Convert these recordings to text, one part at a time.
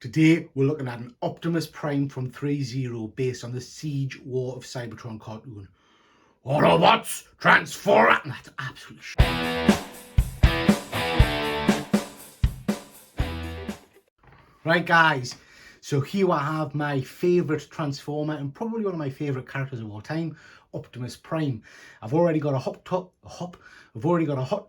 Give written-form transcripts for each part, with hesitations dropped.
Today we're looking at an Optimus Prime from Threezero based on the Siege War of Cybertron cartoon. Autobots, transform! That's absolutely Right guys, so here I have my favourite Transformer and probably one of my favourite characters of all time, Optimus Prime. I've already got a Hot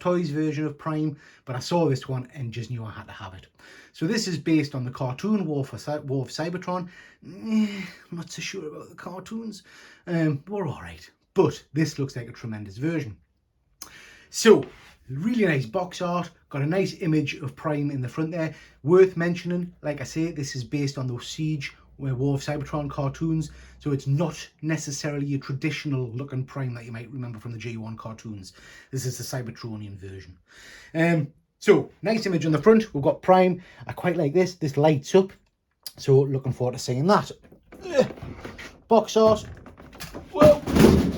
Toys version of Prime, but I saw this one and just knew I had to have it. So this is based on the cartoon War of Cybertron. I'm not so sure about the cartoons. We're alright, but this looks like a tremendous version. So, really nice box art, got a nice image of Prime in the front there. Worth mentioning, like I say, this is based on those Siege War of Cybertron cartoons, so it's not necessarily a traditional looking Prime that you might remember from the G1 cartoons. This is the Cybertronian version. So, nice image on the front. We've got Prime. I quite like this. This lights up. So, looking forward to seeing that. Box art. Well,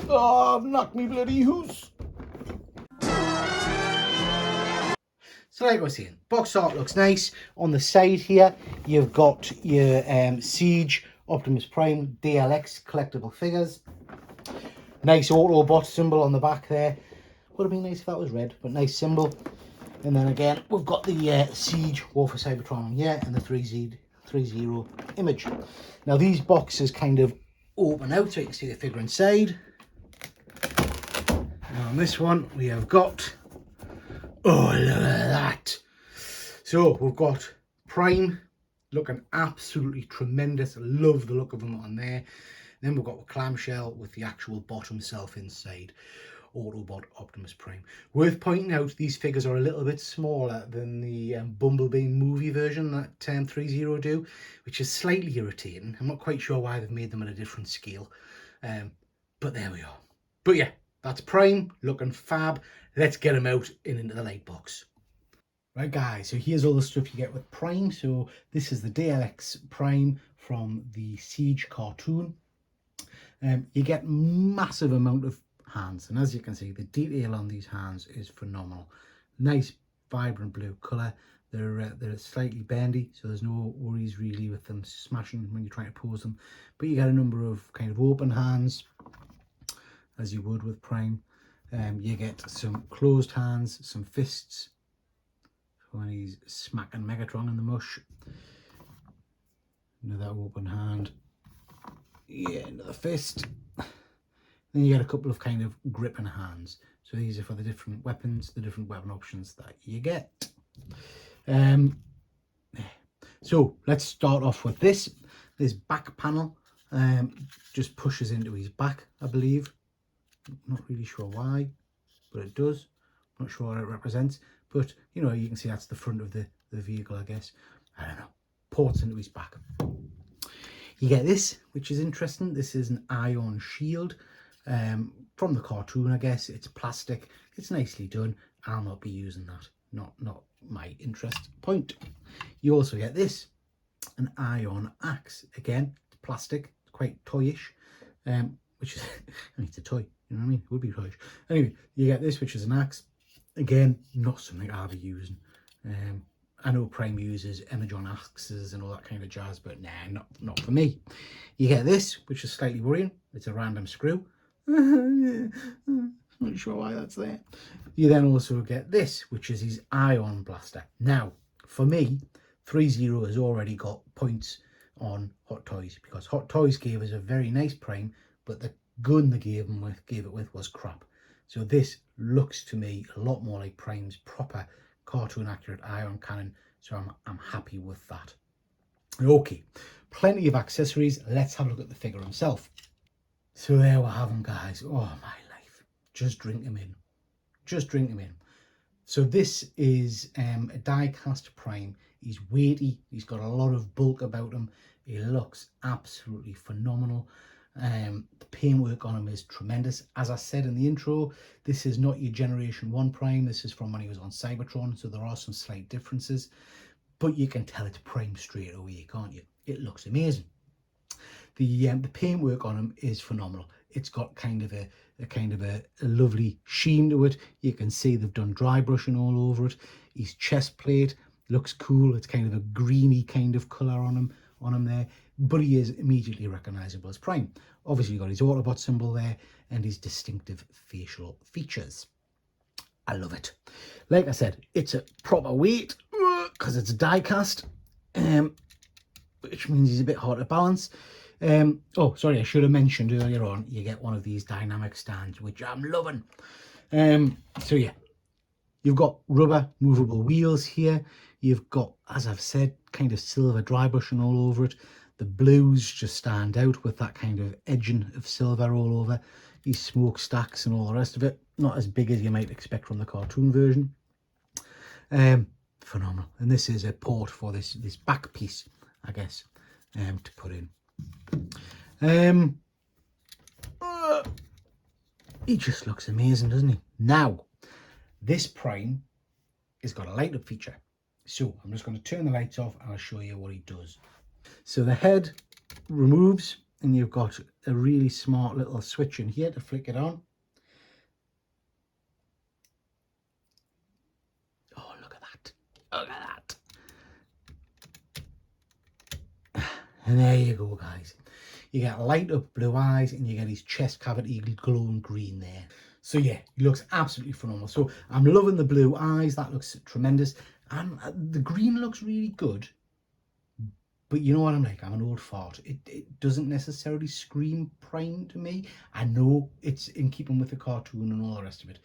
oh, I've knocked me bloody hoose. So like I was saying, box art looks nice. On the side here, you've got your Siege Optimus Prime DLX collectible figures. Nice Autobot symbol on the back there. Would have been nice if that was red, but nice symbol. And then again, we've got the Siege War for Cybertron here and the Threezero image. Now these boxes kind of open out so you can see the figure inside. Now on this one, we have got... oh, look at that. So we've got Prime looking absolutely tremendous. Love the look of him on there. Then we've got a clamshell with the actual bottom self inside. Autobot Optimus Prime. Worth pointing out, these figures are a little bit smaller than the Bumblebee movie version that Threezero do, which is slightly irritating. I'm not quite sure why they've made them at a different scale. But there we are. But yeah, that's Prime looking fab. Let's get him out and into the light box. Right guys, so here's all the stuff you get with Prime. So this is the DLX Prime from the Siege cartoon. You get massive amount of hands, and as you can see, the detail on these hands is phenomenal. Nice vibrant blue colour. They're slightly bendy, so there's no worries really with them smashing when you're trying to pose them. But you get a number of kind of open hands, as you would with Prime. You get some closed hands, some fists when he's smacking Megatron in the mush. Another open hand. Yeah, another fist. Then you get a couple of kind of gripping hands. So these are for the different weapons, the different weapon options that you get. So let's start off with this. This back panel just pushes into his back, I believe. Not really sure why, but it does. Not sure what it represents, but you know, you can see that's the front of the vehicle, I guess. I don't know. Ports into his back. You get this, which is interesting. This is an ion shield from the cartoon, I guess. It's plastic. It's nicely done. I'll not be using that. Not my interest point. You also get this, an ion axe. Again, it's plastic. It's quite toyish, which is I mean, it's a toy. You know what I mean? It would be toyish. Anyway, you get this, which is an axe. Again, not something I'll be using. I know Prime uses Energon axes and all that kind of jazz, but nah, not for me. You get this, which is slightly worrying. It's a random screw. Not sure why that's there. You then also get this, which is his ion blaster. Now, for me, Threezero has already got points on Hot Toys, because Hot Toys gave us a very nice Prime, but the gun they gave it with was crap. So this looks to me a lot more like Prime's proper cartoon accurate ion cannon, so I'm happy with that. Okay, plenty of accessories. Let's have a look at the figure himself. So there we have him, guys. Oh my life, just drink him in, just drink him in. So this is a die cast Prime. He's weighty, he's got a lot of bulk about him. He looks absolutely phenomenal. The paintwork on him is tremendous. As I said in the intro, this is not your Generation 1 Prime. This is from when he was on Cybertron, so there are some slight differences. But you can tell it's Prime straight away, can't you? It looks amazing. The paintwork on him is phenomenal. It's got kind of a lovely sheen to it. You can see they've done dry brushing all over it. His chest plate Looks cool. It's kind of a greeny kind of colour on him there, but he is immediately recognisable as Prime. Obviously, you've got his Autobot symbol there and his distinctive facial features. I love it. Like I said, it's a proper weight because it's a die cast, which means he's a bit hard to balance. Oh, sorry, I should have mentioned earlier on, you get one of these dynamic stands, which I'm loving. So yeah, you've got rubber movable wheels here. You've got, as I've said, kind of silver dry brushing all over it. The blues just stand out with that kind of edging of silver all over. These smokestacks and all the rest of it. Not as big as you might expect from the cartoon version. Phenomenal. And this is a port for this back piece, I guess, to put in. He just looks amazing, doesn't he? Now, this Prime has got a light up feature. So I'm just going to turn the lights off and I'll show you what he does. So the head removes and you've got a really smart little switch in here to flick it on. Oh, look at that. Look at that. And there you go, guys. You get light up blue eyes and you get his chest cavity glowing green there. So yeah, he looks absolutely phenomenal. So I'm loving the blue eyes. That looks tremendous. And the green looks really good. But you know what I'm like? I'm an old fart. It doesn't necessarily scream Prime to me. I know it's in keeping with the cartoon and all the rest of it.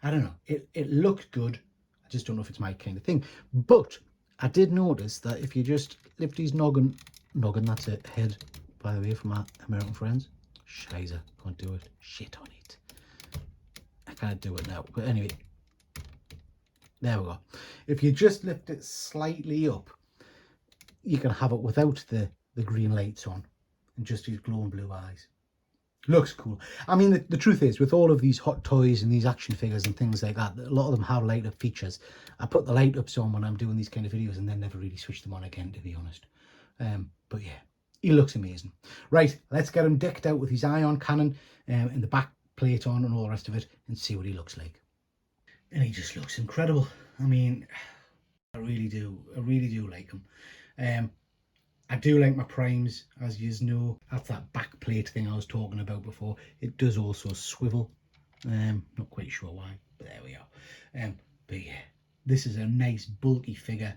I don't know. It looked good. I just don't know if it's my kind of thing. But I did notice that if you just lift his noggin, that's a head, by the way, from my American friends. Shizer, can't do it. Shit on it. I can't do it now. But anyway, there we go. If you just lift it slightly up, you can have it without the green lights on and just these glowing blue eyes. Looks cool. I mean, the truth is, with all of these hot toys and these action figures and things like that, a lot of them have light up features. I put the light ups on when I'm doing these kind of videos and then never really switch them on again, to be honest. But yeah, he looks amazing. Right, let's get him decked out with his ion cannon and the back plate on and all the rest of it and see what he looks like. And he just looks incredible. I mean, I really do like him. I do like my Primes, as you know. That's that back plate thing I was talking about before. It does also swivel. Not quite sure why, but there we are. But yeah, this is a nice bulky figure.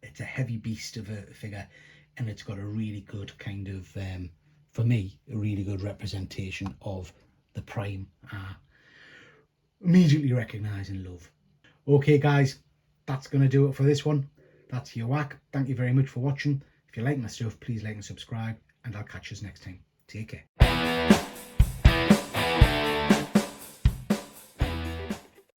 It's a heavy beast of a figure, and it's got a really good kind of, for me, a really good representation of the Prime. Immediately recognise and love. Okay, guys, that's going to do it for this one. That's your whack. Thank you very much for watching. If you like my stuff, please like and subscribe, and I'll catch you next time. Take care.